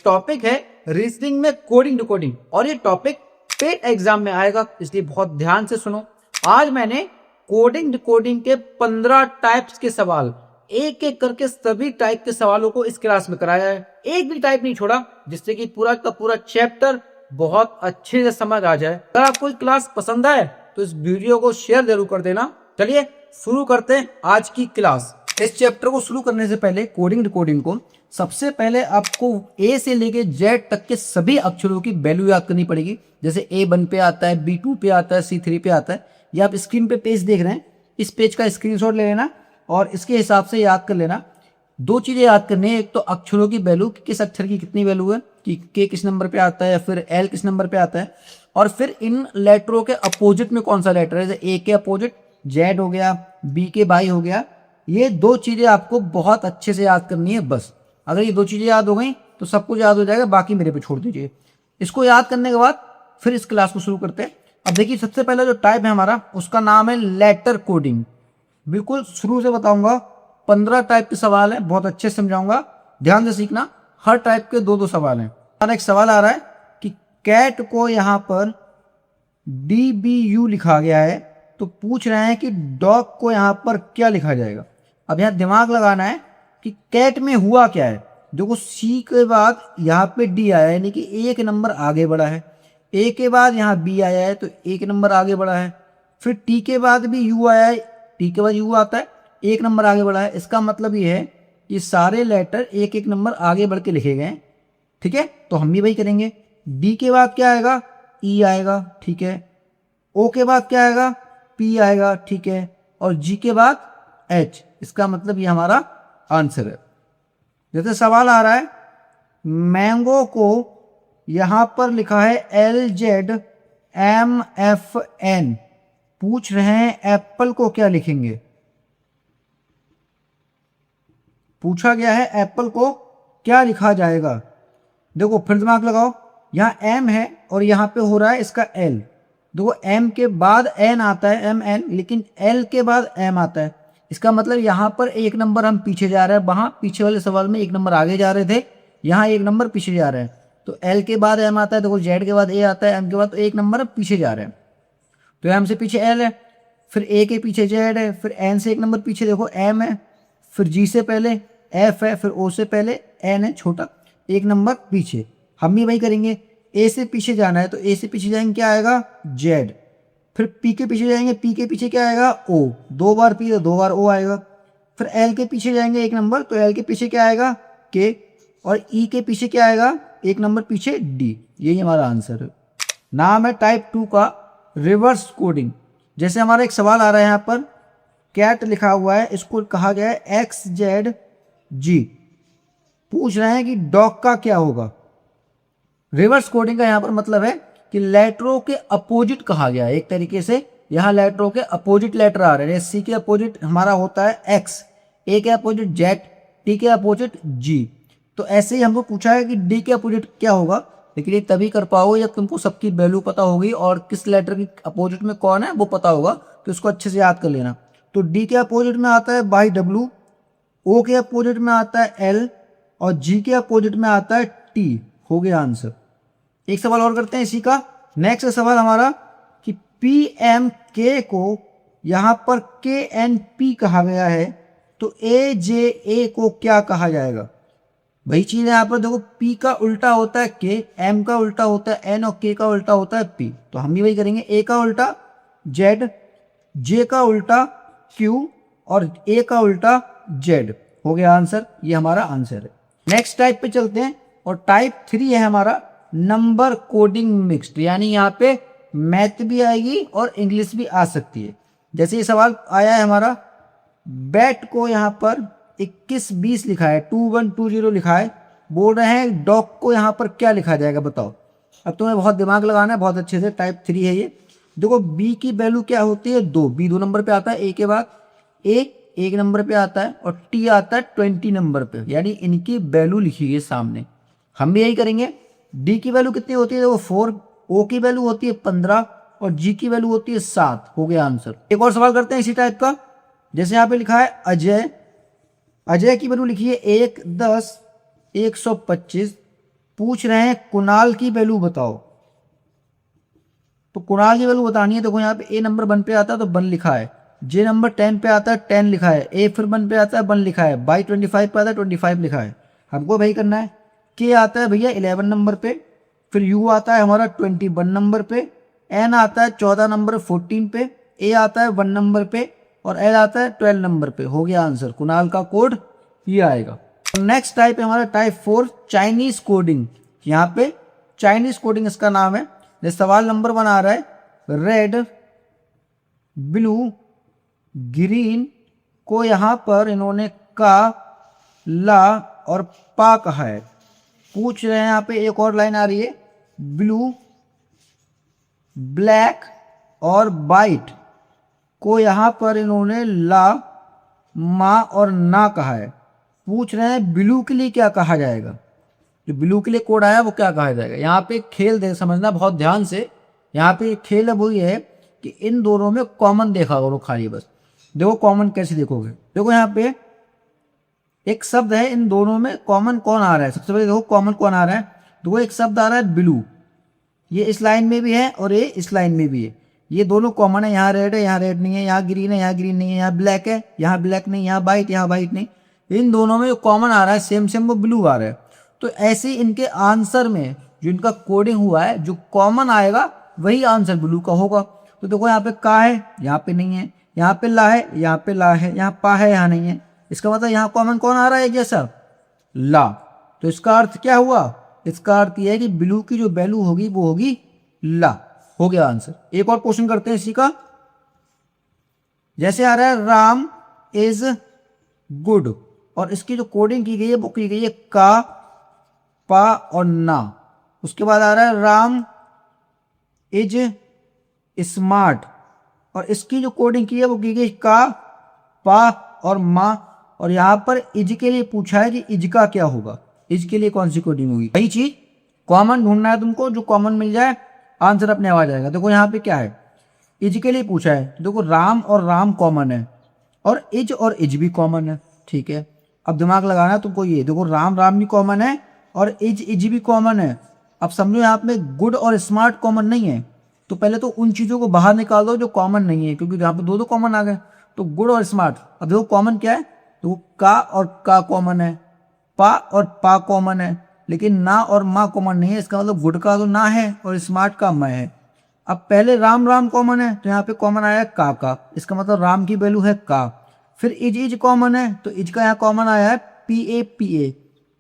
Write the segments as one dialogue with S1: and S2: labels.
S1: Topic है reasoning में coding decoding और ये टॉपिक पेट एग्जाम में आएगा, इसलिए बहुत ध्यान से सुनो। आज मैंने कोडिंग डिकोडिंग के 15 टाइप्स के सवाल एक एक करके सभी टाइप के सवालों को इस क्लास में कराया है। एक भी टाइप नहीं छोड़ा, जिससे कि पूरा का पूरा चैप्टर बहुत अच्छे से समझ आ जाए। अगर आपको क्लास पसंद आए तो इस वीडियो को शेयर जरूर कर देना। चलिए शुरू करते हैं आज की क्लास। इस चैप्टर को शुरू करने से पहले कोडिंग डिकोडिंग को सबसे पहले आपको ए से लेके जेड तक के सभी अक्षरों की वैल्यू याद करनी पड़ेगी। जैसे A1 पे आता है, B2 पे आता है, C3 पे आता है। ये आप स्क्रीन पे पेज देख रहे हैं, इस पेज का स्क्रीनशॉट ले लेना और इसके हिसाब से याद कर लेना। दो चीजें याद करनी है, एक तो अक्षरों की वैल्यू, किस अक्षर की कितनी वैल्यू है, कि के किस नंबर पे आता है या फिर एल किस नंबर पे आता है, और फिर इन लेटरों के अपोजिट में कौन सा लेटर है। जैसे ए के अपोजिट जेड हो गया, बी के वाई हो गया। ये दो चीजें आपको बहुत अच्छे से याद करनी है। बस अगर ये दो चीजें याद हो गई तो सब कुछ याद हो जाएगा, बाकी मेरे पे छोड़ दीजिए। इसको याद करने के बाद फिर इस क्लास को शुरू करते हैं। अब देखिए, सबसे पहला जो टाइप है हमारा, उसका नाम है लेटर कोडिंग। बिल्कुल शुरू से बताऊंगा, 15 टाइप के सवाल है, बहुत अच्छे से समझाऊंगा, ध्यान से सीखना। हर टाइप के दो दो सवाल हैं। एक सवाल आ रहा है कि कैट को यहाँ पर DBU लिखा गया है, तो पूछ रहे हैं कि डॉग को यहाँ पर क्या लिखा जाएगा। अब यहाँ दिमाग लगाना है कि कैट में हुआ क्या है। देखो, C के बाद यहाँ पे D आया है, यानी कि एक नंबर आगे बढ़ा है। A के बाद यहाँ B आया है, तो एक नंबर आगे बढ़ा है। फिर T के बाद भी U आया है, T के बाद U आता है, एक नंबर आगे बढ़ा है। इसका मतलब ये है कि सारे लेटर एक एक नंबर आगे बढ़ के लिखे गए हैं। ठीक है, तो हम भी वही करेंगे। D के बाद क्या आएगा, E आएगा, ठीक है। O के बाद क्या आएगा, P आएगा, ठीक है। और G के बाद H। इसका मतलब ये हमारा आंसर है। जैसे सवाल आ रहा है, मैंगो को यहां पर लिखा है LZMFN, पूछ रहे हैं एप्पल को क्या लिखेंगे। पूछा गया है एप्पल को क्या लिखा जाएगा। देखो फिर दिमाग लगाओ, यहाँ M है और यहाँ पे हो रहा है इसका L। देखो M के बाद N आता है, MN, लेकिन L के बाद M आता है। इसका मतलब यहाँ पर एक नंबर हम पीछे जा रहे हैं। वहां पीछे वाले सवाल में एक नंबर आगे जा रहे थे, यहाँ एक नंबर पीछे जा रहे हैं। तो L के बाद M आता है, देखो Z के बाद A आता है, M के बाद, तो एक नंबर पीछे जा रहे हैं। तो M से पीछे L है, फिर A के पीछे Z है, फिर N से एक नंबर पीछे देखो M है, फिर G से पहले F है, फिर O से पहले N है छोटा, एक नंबर पीछे। हम भी वही करेंगे। A से पीछे जाना है तो A से पीछे जाएंगे, क्या आएगा, Z। फिर P के पीछे जाएंगे, P के पीछे क्या आएगा, O। दो बार P तो दो बार O आएगा। फिर L के पीछे जाएंगे एक नंबर, तो L के पीछे क्या आएगा, K। और E के पीछे क्या आएगा, एक नंबर पीछे, D। यही हमारा आंसर है। नाम है टाइप 2 का रिवर्स कोडिंग। जैसे हमारा एक सवाल आ रहा है, यहाँ पर कैट लिखा हुआ है, इसको कहा गया है XZG। पूछ रहे हैं कि डॉग का क्या होगा। रिवर्स कोडिंग का यहाँ पर मतलब है कि लेटरों के अपोजिट कहा गया है। एक तरीके से यहाँ लेटरों के अपोजिट लेटर आ रहे हैं। C के अपोजिट हमारा होता है X, A के अपोजिट Z, T के अपोजिट G। तो ऐसे ही हमको पूछा है कि D के अपोजिट क्या होगा, लेकिन ये तभी कर पाओगे जब तुमको सबकी वैल्यू पता होगी और किस लेटर की अपोजिट में कौन है वो पता होगा। तो इसको अच्छे से याद कर लेना। तो D के अपोजिट में आता है YW, O के अपोजिट में आता है L और G के अपोजिट में आता है T। हो गया आंसर। एक सवाल और करते हैं इसी का। नेक्स्ट सवाल हमारा कि PMK को यहाँ पर KNP कहा गया है, तो AJA को क्या कहा जाएगा। वही चीज है यहाँ पर। देखो, P का उल्टा होता है K, M का उल्टा होता है N और K का उल्टा होता है P। तो हम भी वही करेंगे। A का उल्टा Z, J का उल्टा Q और A का उल्टा Z। हो गया आंसर। ये हमारा आंसर है। नेक्स्ट टाइप पे चलते हैं और टाइप 3 है हमारा नंबर कोडिंग मिक्स्ड, यानी यहाँ पे मैथ भी आएगी और इंग्लिश भी आ सकती है। जैसे ये सवाल आया है हमारा, बैट को यहाँ पर 2120 लिखा है, 2120 लिखा है, बोल रहे हैं डॉग को यहाँ पर क्या लिखा जाएगा, बताओ। अब तुम्हें बहुत दिमाग लगाना है, बहुत अच्छे से। टाइप 3 है ये। देखो, B की वैल्यू क्या होती है, 2। B 2 नंबर पे आता है, A के बाद A 1 नंबर पे आता है और T आता है 20 नंबर पे, यानी इनकी वैल्यू लिखी है सामने। हम भी यही करेंगे। D की वैल्यू कितनी होती है, देखो 4, O की वैल्यू होती है 15 और G की वैल्यू होती है 7। हो गया आंसर। एक और सवाल करते हैं इसी टाइप का। जैसे यहाँ पे लिखा है अजय, अजय की वैल्यू लिखी है 1, 10, 125 पूछ रहे हैं कुणाल की वैल्यू बताओ। तो कुणाल की वैल्यू बतानी है। देखो यहाँ पे ए नंबर 1 पे आता है तो 1 लिखा है, जे नंबर 10 पे आता है 10 लिखा है, ए फिर 1 पे आता है 1 लिखा है, बाई 25 पे आता है 25 लिखा है। हमको भाई करना है के आता है भैया 11 नंबर पे, फिर यू आता है हमारा 21 नंबर पे, एन आता है 14 नंबर 14 पे, ए आता है 1 नंबर पे और एल आता है 12 नंबर पे। हो गया आंसर, कुणाल का कोड ये आएगा। नेक्स्ट टाइप है हमारा टाइप 4 चाइनीज कोडिंग। यहाँ पे चाइनीज कोडिंग इसका नाम है। जैसे सवाल नंबर 1 आ रहा है, रेड ब्लू ग्रीन को यहाँ पर इन्होंने का, ला और पा कहा है। पूछ रहे हैं यहाँ पे एक और लाइन आ रही है, ब्लू ब्लैक और वाइट को यहाँ पर इन्होंने ला, मा और ना कहा है। पूछ रहे हैं ब्लू के लिए क्या कहा जाएगा। जो ब्लू के लिए कोड आया वो क्या कहा जाएगा। यहाँ पे खेल दे समझना बहुत ध्यान से। यहाँ पे खेल है वो ये है कि इन दोनों में कॉमन देखा करो खाली बस। देखो कॉमन कैसे देखोगे। देखो यहाँ पे एक शब्द है, इन दोनों में कॉमन कौन आ रहा है। सबसे पहले देखो कॉमन कौन आ रहा है। देखो एक शब्द आ रहा है ब्लू, ये इस लाइन में भी है और ये इस लाइन में भी है। ये दोनों कॉमन है। यहाँ रेड है, यहाँ रेड नहीं है, यहाँ ग्रीन है, यहाँ ग्रीन नहीं है, यहाँ ब्लैक है, यहाँ ब्लैक नहीं, यहाँ वाइट, यहाँ वाइट नहीं। इन दोनों में जो कॉमन आ रहा है सेम सेम वो ब्लू आ रहा है। तो ऐसे इनके आंसर में जो इनका कोडिंग हुआ है जो कॉमन आएगा वही आंसर ब्लू का होगा। तो देखो यहाँ पे का है, यहाँ पे नहीं है, यहाँ पे ला है, यहाँ पे ला है, यहाँ पा है, यहाँ नहीं है। इसका मतलब यहाँ कॉमन कौन आ रहा है जैसा ला। तो इसका अर्थ क्या हुआ, इसका अर्थ यह है कि ब्लू की जो वैल्यू होगी वो होगी ला। हो गया आंसर। एक और क्वेश्चन करते हैं इसी का। जैसे आ रहा है राम इज गुड और इसकी जो कोडिंग की गई है वो की गई है का, पा और ना। उसके बाद आ रहा है राम इज स्मार्ट और इसकी जो कोडिंग की है वो की गई का, पा और मा। और यहां पर इज के लिए पूछा है कि इज का क्या होगा, इज के लिए कौन सी कोडिंग होगी। वही चीज कॉमन ढूंढना है तुमको, जो कॉमन मिल जाए आंसर अपने आ जाएगा। देखो यहाँ पे क्या है, इज के लिए पूछा है। देखो राम और राम कॉमन है और इज भी कॉमन है। ठीक है, अब दिमाग लगाना है तुमको। ये देखो राम राम भी कॉमन है और इज भी कॉमन है। अब समझो यहाँ पे गुड और स्मार्ट कॉमन नहीं है, तो पहले तो उन चीजों को बाहर निकाल दो जो कॉमन नहीं है, क्योंकि यहाँ पे दो कॉमन आ गए। तो गुड और स्मार्ट, अब देखो कॉमन क्या है, तो का और का कॉमन है, पा और पा कॉमन है, लेकिन ना और मा कॉमन नहीं है। इसका मतलब गुड का तो ना है और स्मार्ट का मैं है। अब पहले राम राम कॉमन है तो यहाँ पे कॉमन आया का, इसका मतलब राम की वैल्यू है का। फिर इज कॉमन है तो इज का यहाँ कॉमन आया है पी ए,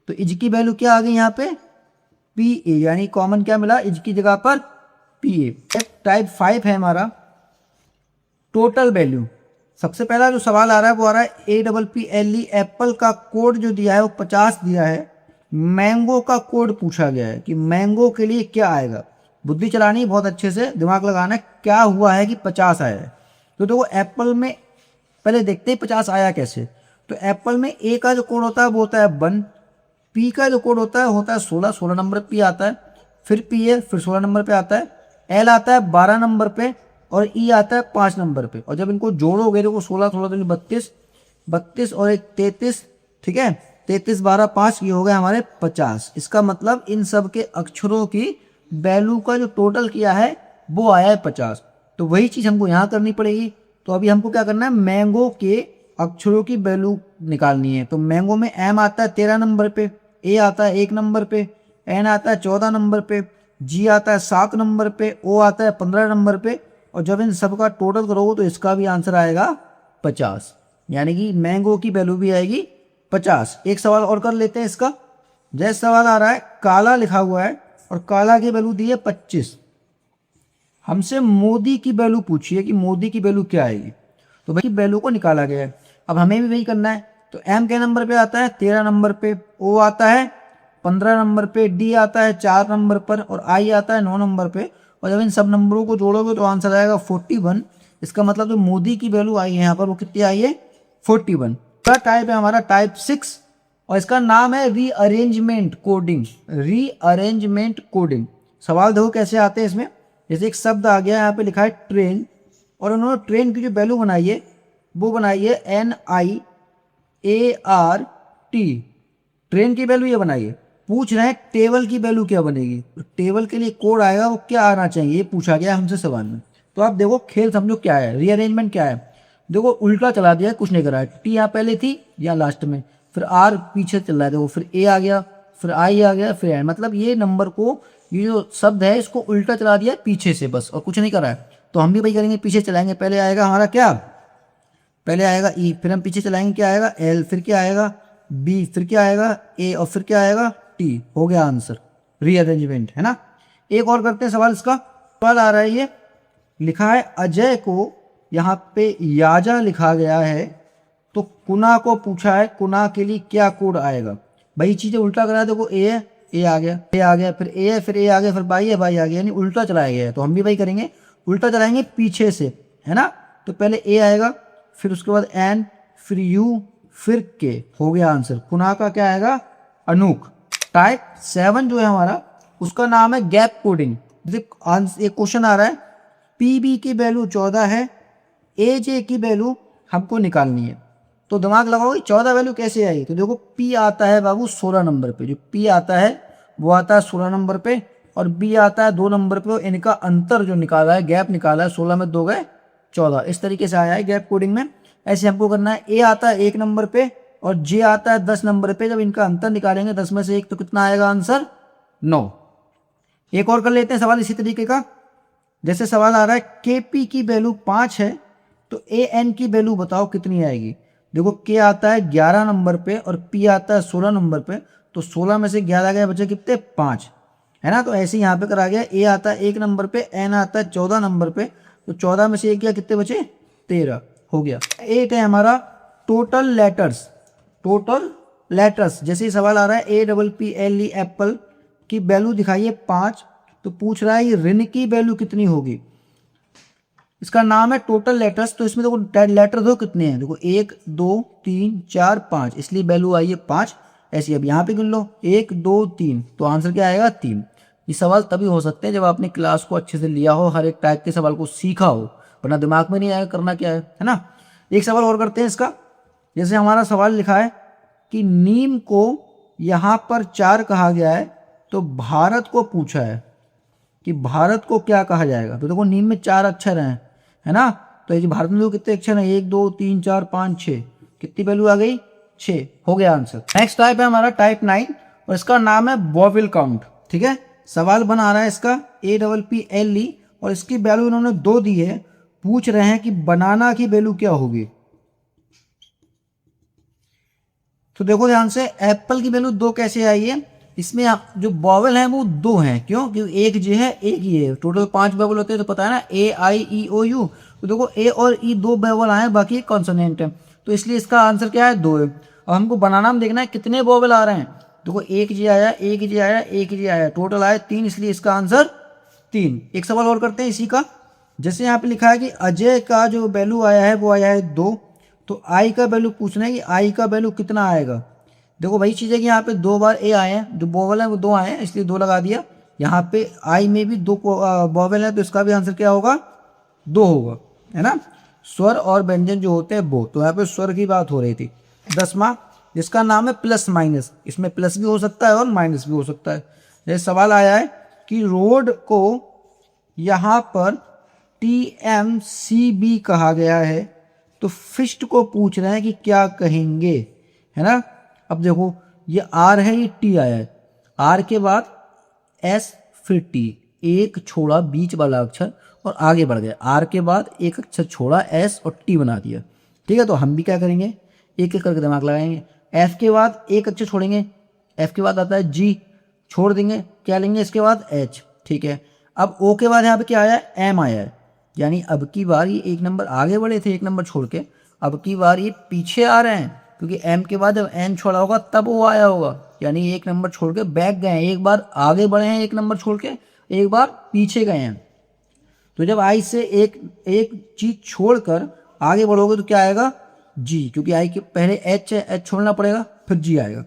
S1: तो इज की वैल्यू क्या आ गई यहाँ पे पी ए, यानी कॉमन क्या मिला इज की जगह पर पी ए। टाइप 5 है हमारा टोटल वैल्यू। सबसे पहला जो सवाल आ रहा है वो आ रहा है APPLE, एप्पल का कोड जो दिया है वो 50 दिया है। मैंगो का कोड पूछा गया है कि मैंगो के लिए क्या आएगा। बुद्धि चलानी है बहुत अच्छे से, दिमाग लगाना है क्या हुआ है कि 50 आया है। तो देखो एप्पल में पहले देखते हैं 50 आया कैसे। तो एप्पल में ए का जो कोड होता है वो होता है 1, पी का जो कोड होता है 16 नंबर पी आता है, फिर पी है, फिर 16 नंबर पे आता है, एल आता है 12 नंबर पे और ई आता है 5 नंबर पे। और जब इनको जोड़ोगे तो 16 32 32 और एक 33, ठीक है, 33 12 5, ये हो गए हमारे 50। इसका मतलब इन सब के अक्षरों की वैल्यू का जो टोटल किया है वो आया है 50। तो वही चीज हमको यहाँ करनी पड़ेगी। तो अभी हमको क्या करना है, मैंगो के अक्षरों की वैल्यू निकालनी है। तो मैंगो में एम आता है 13 नंबर पे, ए आता है 1 नंबर पे, एन आता है 14 नंबर पे, जी आता है 7 नंबर पे, ओ आता है 15 नंबर पे। और जब इन सब का टोटल करोगे तो इसका भी आंसर आएगा 50, यानी कि मैंगो की वैल्यू भी आएगी 50। एक सवाल और कर लेते हैं इसका। जैसे सवाल आ रहा है काला लिखा हुआ है और काला की वैल्यू दी है 25। हमसे मोदी की वैल्यू पूछी है कि मोदी की वैल्यू क्या आएगी। तो भाई वैल्यू को निकाला गया है, अब हमें भी वही करना है। तो एम के नंबर पे आता है 13 नंबर पे, ओ आता है 15 नंबर पे, डी आता है 4 नंबर पर और आई आता है 9 नंबर पे। और जब इन सब नंबरों को जोड़ोगे तो आंसर आएगा 41। इसका मतलब जो मोदी की वैल्यू आई है यहाँ पर वो कितनी आई है 41। अगला टाइप है हमारा टाइप 6 और इसका नाम है रीअरेंजमेंट कोडिंग। Rearrangement coding. सवाल देखो कैसे आते हैं इसमें। जैसे एक शब्द आ गया यहाँ पे लिखा है ट्रेन और उन्होंने ट्रेन की जो वैल्यू बनाई है वो बनाई है NIART। ट्रेन की वैल्यू ये बनाई है। पूछ रहे हैं टेबल की वैल्यू क्या बनेगी, तो टेबल के लिए कोड आएगा वो क्या आना चाहिए, ये पूछा गया हमसे सवाल में। तो आप देखो खेल समझो क्या है, रीअरेंजमेंट क्या है। देखो उल्टा चला दिया, कुछ नहीं करा है। टी यहाँ पहले थी या लास्ट में, फिर आर पीछे चल रहा है, देखो फिर ए आ गया, फिर आई आ गया, फिर एन, मतलब ये नंबर को, ये जो शब्द है इसको उल्टा चला दिया पीछे से बस, और कुछ नहीं करा है। तो हम भी वही करेंगे, पीछे चलाएंगे। पहले आएगा हमारा क्या, पहले आएगा ई, फिर हम पीछे चलाएंगे क्या आएगा एल, फिर क्या आएगा बी, फिर क्या आएगा ए, और फिर क्या आएगा टी। हो गया आंसर, रीअरेंजमेंट है ना। एक और करते हैं सवाल। इसका सवाल आ रहा है, ये लिखा है अजय को, यहाँ पे याजा लिखा गया है, तो कुना को पूछा है कुना के लिए क्या कोड आएगा। भाई चीजें उल्टा करा, देखो ए है, ए आ गया, ए आ गया, फिर ए है, फिर ए आ गया, फिर बाई है, बाई आ गया, यानी उल्टा चलाया गया है। तो हम भी वही करेंगे, उल्टा चलाएंगे पीछे से, है ना। तो पहले ए आएगा, फिर उसके बाद एन, फिर यू, फिर के। हो गया आंसर। कुना का क्या आएगा अनूक। टाइप 7 जो है हमारा, उसका नाम है गैप कोडिंग। जैसे एक क्वेश्चन आ रहा है, पी बी की वैल्यू 14 है, ए जे की वैल्यू हमको निकालनी है। तो दिमाग लगाओ 14 वैल्यू कैसे आई। तो देखो पी आता है बाबू 16 नंबर पे, जो पी आता है वो आता है 16 नंबर पे, और बी आता है 2 नंबर पे, और इनका अंतर जो निकाला है, गैप निकाला है, 16 में 2 गए 14। इस तरीके से आया है गैप कोडिंग में। ऐसे हमको करना है, ए आता है 1 नंबर पे और जे आता है 10 नंबर पे। जब इनका अंतर निकालेंगे 10 में से 1, तो कितना आएगा आंसर 9। एक और कर लेते हैं सवाल इसी तरीके का। जैसे सवाल आ रहा है के पी की वैल्यू 5 है, तो ए एन की वैल्यू बताओ कितनी आएगी। देखो के आता है 11 नंबर पे और पी आता है 16 नंबर पे, तो 16 में से 11 गए, बचे कितने 5, है ना। तो ऐसे यहाँ पे करा गया, ए आता है 1 नंबर पे, एन आता है 14 नंबर पे, तो 14 में से 1 गया, कितने बचे 13। हो गया। एक है हमारा टोटल लेटर्स। टोटल लेटर्स, जैसे ही सवाल आ रहा है A double P L E Apple की वैल्यू दिखाइए 5, तो पूछ रहा है ये ऋण की वैल्यू कितनी होगी। इसका नाम है टोटल लेटर्स। तो इसमें देखो लेटर दो कितने हैं, देखो 1 2 3 4 5, इसलिए वैल्यू आई है 5। ऐसी अब यहाँ पे गिन लो 1 2 3, तो आंसर क्या आएगा 3। ये सवाल तभी हो सकते हैं जब आपने क्लास को अच्छे से लिया हो, हर एक टाइप के सवाल को सीखा हो, वरना दिमाग में नहीं आएगा करना क्या है ना। एक सवाल और करते हैं इसका। जैसे हमारा सवाल लिखा है कि नीम को यहाँ पर 4 कहा गया है, तो भारत को पूछा है कि भारत को क्या कहा जाएगा। तो देखो नीम में 4 अक्षर हैं, है ना। तो ये भारत में देखो कितने अक्षर हैं, 1 2 3 4 5 6, कितनी वैल्यू आ गई 6। हो गया आंसर। नेक्स्ट टाइप है हमारा टाइप 9, और इसका नाम है वॉवेल काउंट। ठीक है, सवाल बना रहा है इसका A double P L E, और इसकी वैल्यू इन्होंने 2 दी है। पूछ रहे हैं कि बनाना की वैल्यू क्या होगी। तो देखो ध्यान से, एप्पल की वैल्यू 2 कैसे आई है। इसमें जो वॉवेल है वो 2 हैं, क्यों, क्योंकि एक जे है एक ये है। टोटल 5 वॉवेल होते हैं, तो पता है ना, ए आई ई ओ यू। तो देखो ए और ई 2 वॉवेल आए, बाकी कॉन्सोनेंट है, तो इसलिए इसका आंसर क्या है 2 है। अब हमको बनाना में देखना है कितने वॉवेल आ रहे हैं। देखो एक जे आया, एक जे आया, एक जे आया, टोटल आए 3, इसलिए इसका आंसर 3। एक सवाल और करते हैं इसी का। जैसे यहाँ पे लिखा है कि अजय का जो वैल्यू आया है वो आया है 2, तो आई का वैल्यू पूछना है कि आई का वैल्यू कितना आएगा। देखो वही चीज़ है कि यहाँ पे 2 बार ए आए हैं, जो वोवेल है वो 2 आए हैं, इसलिए 2 लगा दिया। यहाँ पे आई में भी 2 वोवेल है, तो इसका भी आंसर क्या होगा 2 होगा, है ना। स्वर और व्यंजन जो होते हैं वो, तो यहाँ पे स्वर की बात हो रही थी। 10वां, जिसका नाम है प्लस माइनस। इसमें प्लस भी हो सकता है और माइनस भी हो सकता है। जैसे सवाल आया है कि रोड को यहाँ पर TMCB कहा गया है, तो फिस्ट को पूछ रहे हैं कि क्या कहेंगे, है ना। अब देखो ये आर है, ये टी आया है, आर के बाद एस फिर टी, एक छोड़ा बीच वाला अक्षर और आगे बढ़ गया। आर के बाद एक अक्षर छोड़ा, एस और टी बना दिया। ठीक है, तो हम भी क्या करेंगे, एक एक करके दिमाग लगाएंगे। एफ के बाद एक अक्षर छोड़ेंगे, एफ के बाद आता है जी, छोड़ देंगे, क्या लेंगे इसके बाद एच। ठीक है, अब ओ के बाद यहाँ पे क्या आया है, एम आया है, यानी अब की बार ये 1 नंबर आगे बढ़े थे, 1 नंबर छोड़ के, अब की बार ये पीछे आ रहे हैं, क्योंकि एम के बाद जब एन छोड़ा होगा तब वो आया होगा, यानी 1 नंबर छोड़ के बैक गए हैं। एक बार आगे बढ़े हैं 1 नंबर छोड़ के, एक बार पीछे गए हैं। तो जब आई से एक चीज छोड़कर आगे बढ़ोगे तो क्या आएगा जी, क्योंकि आई के पहले एच है, एच छोड़ना पड़ेगा, फिर जी आएगा।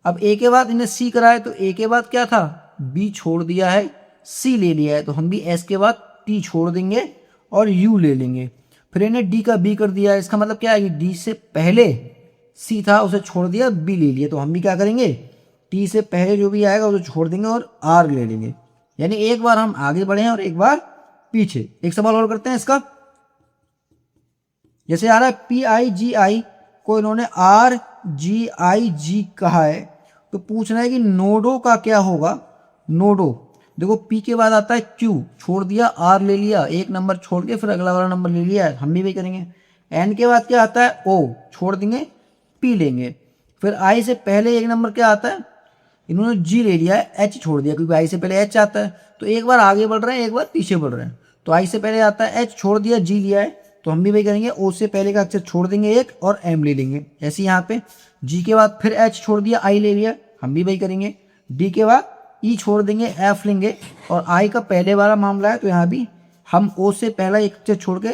S1: अब ए के बाद इन्हें सी कराए, तो ए के बाद क्या था, बी छोड़ दिया है, सी ले लिया है, तो हम भी एस के बाद टी छोड़ देंगे और यू ले लेंगे। फिर इन्हें डी का बी कर दिया है, इसका मतलब क्या है कि डी से पहले सी था उसे छोड़ दिया, बी ले लिया, तो हम भी क्या करेंगे टी से पहले जो भी आएगा उसे छोड़ देंगे और आर ले लेंगे, यानी एक बार हम आगे बढ़े हैं और एक बार पीछे। एक सवाल और करते हैं इसका, जैसे आ रहा है PIGI को इन्होंने RGIG कहा है, तो पूछना है कि नोडो का क्या होगा। नोडो देखो P के बाद आता है Q, छोड़ दिया, R ले लिया, एक नंबर छोड़ के फिर अगला वाला नंबर ले लिया, हम भी वही करेंगे। N के बाद क्या आता है O, छोड़ देंगे, P लेंगे। फिर I से पहले एक नंबर क्या आता है, इन्होंने G ले लिया है, H छोड़ दिया क्योंकि I से पहले H आता है, तो एक बार आगे बढ़ रहे हैं एक बार पीछे बढ़ रहे हैं। तो I से पहले आता है H, छोड़ दिया, G लिया है, तो हम भी वही करेंगे, O से पहले का अक्षर छोड़ देंगे एक और M ले लेंगे। ऐसे यहाँ पे G के बाद फिर H छोड़ दिया, I ले लिया, हम भी वही करेंगे। D के बाद E छोड़ देंगे, F लेंगे, और I का पहले वाला मामला है तो यहाँ भी हम O से पहला एक अक्षर छोड़ के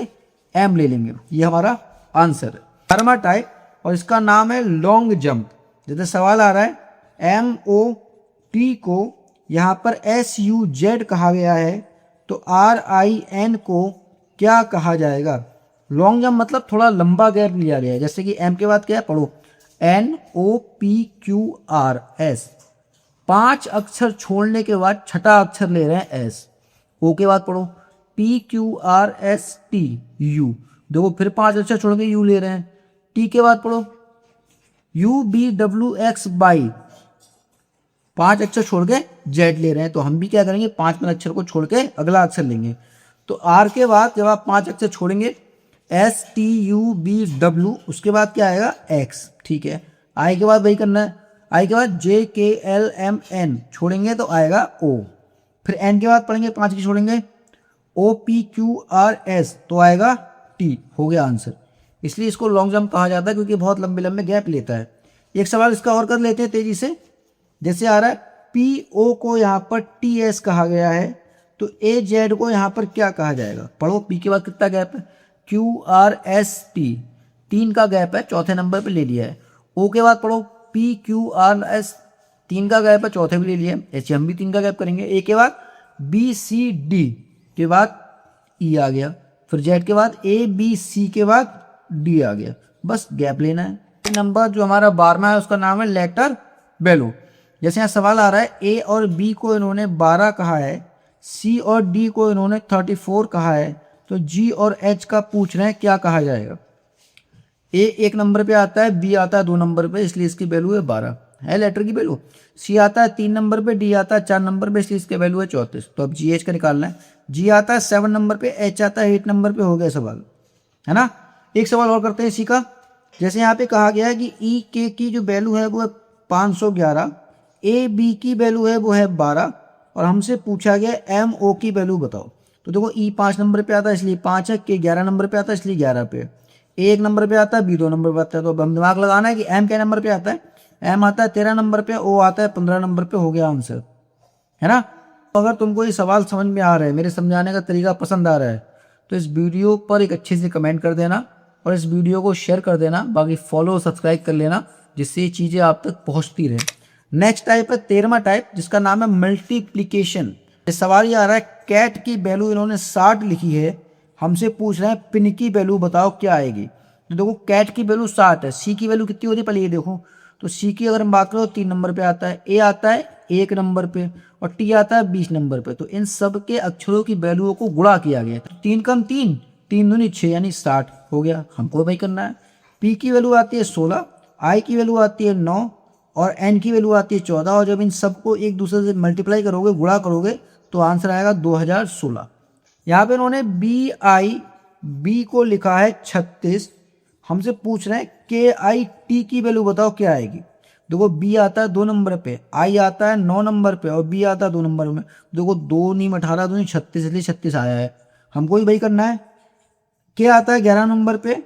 S1: M ले लेंगे। ये हमारा आंसर है। 12वां टाइप, और इसका नाम है लॉन्ग जंप। जैसे सवाल आ रहा है MOT को यहाँ पर SUZ कहा गया है, तो RIN को क्या कहा जाएगा। लॉन्ग जंप मतलब थोड़ा लंबा गैप लिया गया है। जैसे कि M के बाद क्या है, पढ़ो, NOPQRS, 5 अक्षर छोड़ने के बाद छठा अक्षर ले रहे हैं S। O के बाद पढ़ो PQRSTU, देखो फिर 5 अक्षर छोड़ के U ले रहे हैं। T के बाद पढ़ो UBWXY, 5 अक्षर छोड़ के Z ले रहे हैं, तो हम भी क्या करेंगे, 5 अक्षर को छोड़ के अगला अक्षर लेंगे। तो R के बाद जब आप 5 अक्षर छोड़ेंगे STUBW, उसके बाद क्या आएगा X, ठीक है। I के बाद वही करना है, I के बाद JKLMN छोड़ेंगे तो आएगा O। फिर N के बाद पढ़ेंगे 5 की छोड़ेंगे OPQRS तो आएगा T। हो गया आंसर। इसलिए इसको लॉन्ग जंप कहा जाता है क्योंकि बहुत लंबे लंबे गैप लेता है। एक सवाल इसका और कर लेते हैं तेजी से। जैसे आ रहा है PO को यहाँ पर TS कहा गया है, तो AZ को यहाँ पर क्या कहा जाएगा। पढ़ो, P के बाद कितना गैप है, QRST, 3 का गैप है, चौथे नंबर पे ले लिया है। O के बाद पढ़ो PQRS, 3 का गैप है, चौथे पे ले लिया है। ऐसे हम भी 3 का गैप करेंगे। A के बाद BCD के बाद E आ गया, फिर Z के बाद ABC के बाद D आ गया, बस गैप लेना है। नंबर जो हमारा 12वां है उसका नाम है लेटर बेलो। जैसे यहाँ सवाल आ रहा है A और B को इन्होंने 12 कहा है, C और D को इन्होंने 34 कहा है, तो G और H का पूछ रहे हैं क्या कहा जाएगा। A 1 नंबर पे आता है, B आता है 2 नंबर पे, इसलिए इसकी वैल्यू है 12, है लेटर की वैल्यू। C आता है 3 नंबर पे, D आता है 4 नंबर पे, इसलिए इसकी वैल्यू है 34। तो अब GH का निकालना है। G आता है 7 नंबर पे, H आता है 8 नंबर पे। हो गया सवाल, है ना। एक सवाल और करते हैं इसी का। जैसे यहाँ पे कहा गया है कि EK की जो वैल्यू है वो है 511, AB की वैल्यू है वो है 12, और हमसे पूछा गया MO की वैल्यू बताओ। तो देखो E 5 नंबर पे आता है इसलिए 5 है, K 11 नंबर पे आता है इसलिए 11 पे, A 1 नंबर पे आता है, B 2 नंबर पे आता है। तो अब हम दिमाग लगाना है कि M क्या नंबर पे आता है। M आता है 13 नंबर पे, O आता है 15 नंबर पे। हो गया आंसर, है ना। तो अगर तुमको ये सवाल समझ में आ रहा है, मेरे समझाने का तरीका पसंद आ रहा है, तो इस वीडियो पर एक अच्छे से कमेंट कर देना और इस वीडियो को शेयर कर देना। बाकी फॉलो सब्सक्राइब कर लेना जिससे ये चीज़ें आप तक पहुँचती रहे। नेक्स्ट टाइप है 13वां टाइप, जिसका नाम है मल्टीप्लीकेशन। सवाल ये आ रहा है कैट की वैल्यू इन्होंने 60 लिखी है, हमसे पूछ रहे हैं पिन की वैल्यू बताओ क्या आएगी। तो देखो कैट की वैल्यू 60 है, सी की वैल्यू कितनी होती है पहले ये देखो। तो सी की अगर हम बात करें तो 3 नंबर पे आता है, ए आता है 1 नंबर पे, और टी आता है 20 नंबर पे। तो इन सब के अक्षरों की वैल्यूओं को गुणा किया गया। 3 कम 3, 3 दूनी 6 यानी 60 हो गया। हमको वही करना है। पी की वैल्यू आती है 16, आई की वैल्यू आती है 9, और एन की वैल्यू आती है 14। और जब इन सबको एक दूसरे से मल्टीप्लाई करोगे, गुणा करोगे, तो आंसर आएगा 2016। यहाँ पे इन्होंने बी को लिखा है 36, हमसे पूछ रहे हैं KIT की वैल्यू बताओ क्या आएगी। देखो बी आता है 2 नंबर पे, आई आता है 9 नंबर पे, और बी आता है 2 नंबर में। देखो 2 नीम 18 2 36, इसलिए 36 आया है। हमको ही वही करना है। के आता है 11 नंबर पे,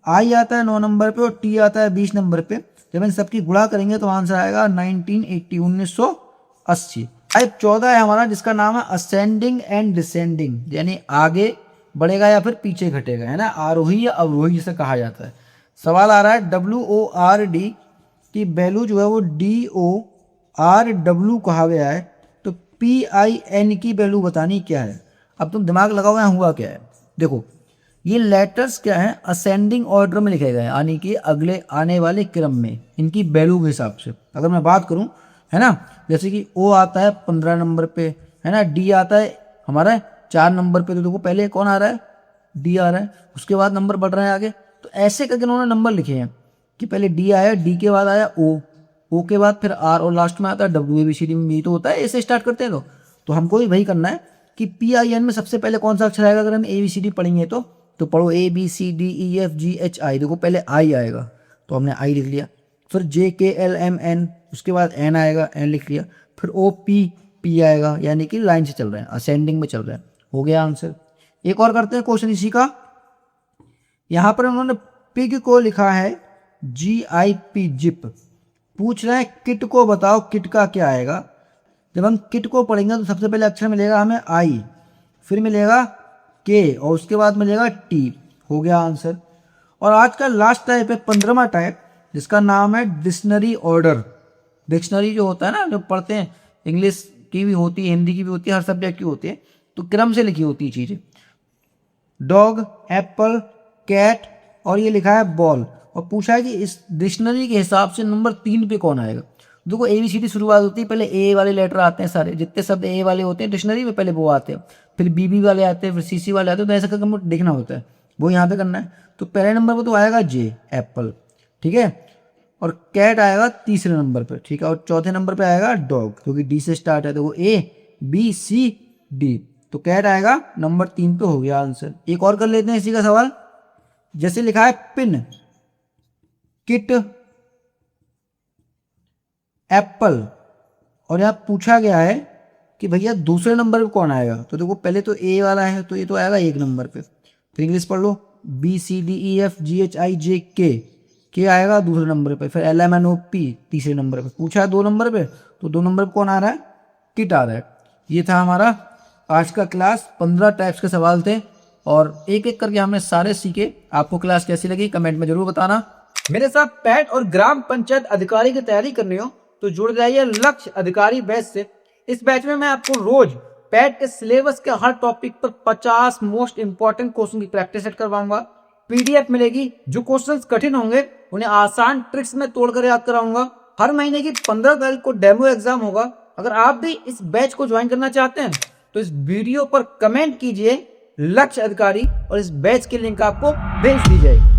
S1: आई आता है 9 नंबर पे, और टी आता है 20 नंबर पे। जब इन सबकी गुणा करेंगे तो आंसर आएगा 1980। टाइप 14 है हमारा, जिसका नाम है असेंडिंग एंड डिसेंडिंग, यानी आगे बढ़ेगा या फिर पीछे घटेगा, है ना। आरोही या अवरोही जिसे कहा जाता है। सवाल आ रहा है WORD की वैल्यू जो है वो DORW कहा गया है, तो PIN की वैल्यू बतानी क्या है। अब तुम दिमाग लगाओ यहाँ हुआ क्या है। देखो ये लेटर्स क्या है, असेंडिंग ऑर्डर में लिखे गए हैं, यानी कि अगले आने वाले क्रम में इनकी वैल्यू के हिसाब से। अगर मैं बात करूं है ना। जैसे कि ओ आता है 15 नंबर पे, है ना, डी आता है हमारा 4 नंबर पे, तो देखो पहले कौन आ रहा है, डी आ रहा है, उसके बाद नंबर बढ़ रहा है आगे। तो ऐसे करके उन्होंने नंबर लिखे हैं कि पहले डी आया, डी के बाद आया ओ के बाद फिर आर और लास्ट में आता है डब्ल्यू। ABCD में यही तो होता है, ऐसे स्टार्ट करते हैं। तो हमको भी वही करना है कि PIN में सबसे पहले कौन सा अक्षर आएगा। अगर हम ABCD पढ़ेंगे तो पढ़ो ABCDEFGHI, देखो पहले आई आएगा तो हमने आई लिख लिया, फिर JKLMN, उसके बाद N आएगा, N लिख लिया, फिर OPP आएगा, यानी कि लाइन से चल रहे हैं, असेंडिंग में चल रहे हैं। हो गया आंसर। एक और करते हैं क्वेश्चन इसी का। यहां पर उन्होंने पिग को लिखा है GIP, जिप। पूछ रहे हैं किट को बताओ, किट का क्या आएगा। जब हम किट को पढ़ेंगे तो सबसे पहले अक्षर मिलेगा हमें आई, फिर मिलेगा के, और उसके बाद मिलेगा टी। हो गया आंसर। और आज का लास्ट टाइप है 15वां टाइप, जिसका नाम है डिक्शनरी ऑर्डर। डिक्शनरी जो होता है ना, जो पढ़ते हैं, इंग्लिश की भी होती है, हिंदी की भी होती है, हर सब्जेक्ट की होती है, तो क्रम से लिखी होती है चीज़ें। डॉग, एप्पल, कैट और ये लिखा है बॉल। और पूछा है कि इस डिक्शनरी के हिसाब से नंबर 3 पे कौन आएगा। देखो ABCD शुरुआत होती है, पहले ए वाले लेटर आते हैं, सारे जितने शब्द ए वाले होते हैं डिक्शनरी में पहले वो आते हैं, फिर BB वाले आते हैं, फिर CC वाले आते हैं। तो ऐसा करके हमको देखना होता है, वो यहाँ पे करना है। तो पहले नंबर पर तो आएगा जे, एप्पल, ठीक है, और कैट आएगा तीसरे नंबर पर, ठीक है, और चौथे नंबर पे आएगा डॉग, क्योंकि डी से स्टार्ट है, तो वो ABCD, तो कैट आएगा नंबर 3 पे। हो गया आंसर। एक और कर लेते हैं इसी का सवाल। जैसे लिखा है पिन, किट, एप्पल, और यहां पूछा गया है कि भैया दूसरे नंबर पे कौन आएगा। तो देखो पहले तो ए वाला है, तो ये तो आएगा 1 नंबर पे। फिर इंग्लिश पढ़ लो, BCDEFGHIJ के आएगा दूसरे नंबर पे, फिर LMNOP तीसरे नंबर पे। पूछा है 2 नंबर पे, तो 2 नंबर पे कौन आ रहा है, किट आ रहा है। ये था हमारा आज का क्लास। 15 टाइप्स के सवाल थे और एक एक करके हमने सारे सीखे। आपको क्लास कैसी लगी कमेंट में जरूर बताना। मेरे साथ पैट और ग्राम पंचायत अधिकारी की तैयारी करनी हो तो जुड़ जाइए लक्ष्य अधिकारी बैच से। इस बैच में मैं आपको रोज पैट के सिलेबस के हर टॉपिक पर 50 मोस्ट इंपॉर्टेंट क्वेश्चन की प्रैक्टिस सेट करवाऊंगा। PDF मिलेगी, जो क्वेश्चंस कठिन होंगे उन्हें आसान ट्रिक्स में तोड़कर याद कराऊंगा। हर महीने की 15 तारीख को डेमो एग्जाम होगा। अगर आप भी इस बैच को ज्वाइन करना चाहते हैं तो इस वीडियो पर कमेंट कीजिए लक्ष्य अधिकारी और इस बैच की लिंक आपको भेज दी जाएगी।